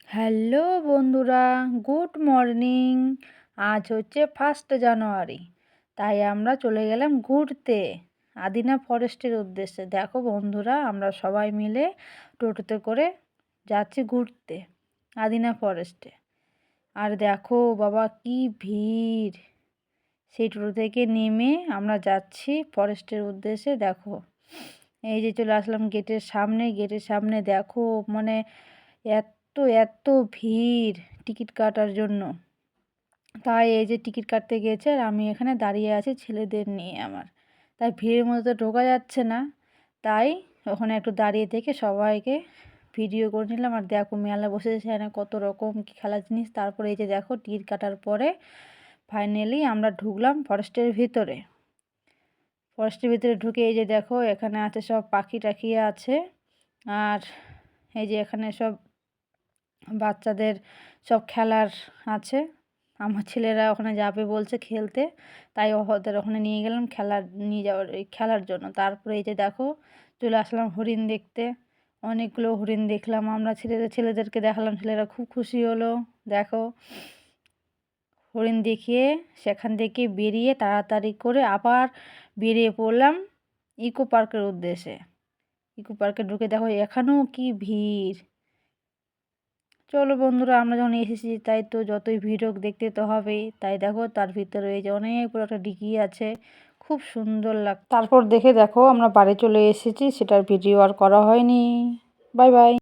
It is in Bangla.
হ্যালো বন্ধুরা, গুড মর্নিং। আজ হচ্ছে 1 জানুয়ারি, তাই আমরা চলে গেলাম ঘুরতে আদিনা ফরেস্টের উদ্দেশ্যে। দেখো বন্ধুরা, আমরা সবাই মিলে টোটোতে করে যাচ্ছি ঘুরতে আদিনা ফরেস্টে। আর দেখো বাবা, কি ভিড়! সেই টোটো থেকে নেমে আমরা যাচ্ছি ফরেস্টের উদ্দেশ্যে। দেখো, এই যে চলে আসলাম গেটের সামনে দেখো, মানে এত এত ভিড় টিকিট কাটার জন্য। তাই এই যে টিকিট কাটতে গেছে আর আমি এখানে দাঁড়িয়ে আছি ছেলেদের নিয়ে আমার। তাই ভিড়ের মধ্যে তো ঢোকা যাচ্ছে না, তাই ওখানে একটু দাঁড়িয়ে থেকে সবাইকে ভিডিও করে নিলাম। আর দেখো, মেলা বসেছে, সেখানে কত রকম কী খেলার জিনিস। তারপরে এই যে দেখো, টিকিট কাটার পরে ফাইনালি আমরা ঢুকলাম ফরেস্টের ভিতরে। ফরেস্টের ভিতরে ঢুকে এই যে দেখো, এখানে আছে সব পাখি টাখি আছে। আর এই যে এখানে সব বাচ্চাদের সব খেলার আছে। আমার ছেলেরা ওখানে যাবে বলছে খেলতে, তাই ওদের ওখানে নিয়ে গেলাম নিয়ে যাওয়ার এই খেলার জন্য। তারপরে এই যে দেখো, চলে আসলাম হরিণ দেখতে। অনেকগুলো হরিণ দেখলাম আমরা, ছেলেদেরকে দেখালাম, ছেলেরা খুব খুশি হলো। দেখো, হরিণ দেখিয়ে সেখান থেকে বেরিয়ে তাড়াতাড়ি করে আবার বেরিয়ে পড়লাম ইকো পার্কের উদ্দেশ্যে। ইকো পার্কে ঢুকে দেখো এখানেও কি ভিড়। চলো বন্ধুরা, আমরা যখন এসেছি তাই তো যতই ভিড় হোক দেখতে তো হবেই। তাই দেখো, তার ভিতরে এই যে অনেক বড় একটা ডিগি আছে, খুব সুন্দর তারপর দেখো আমরা বাড়ি চলে এসেছি, সেটার ভিডিও আর করা হয়নি। Bye bye.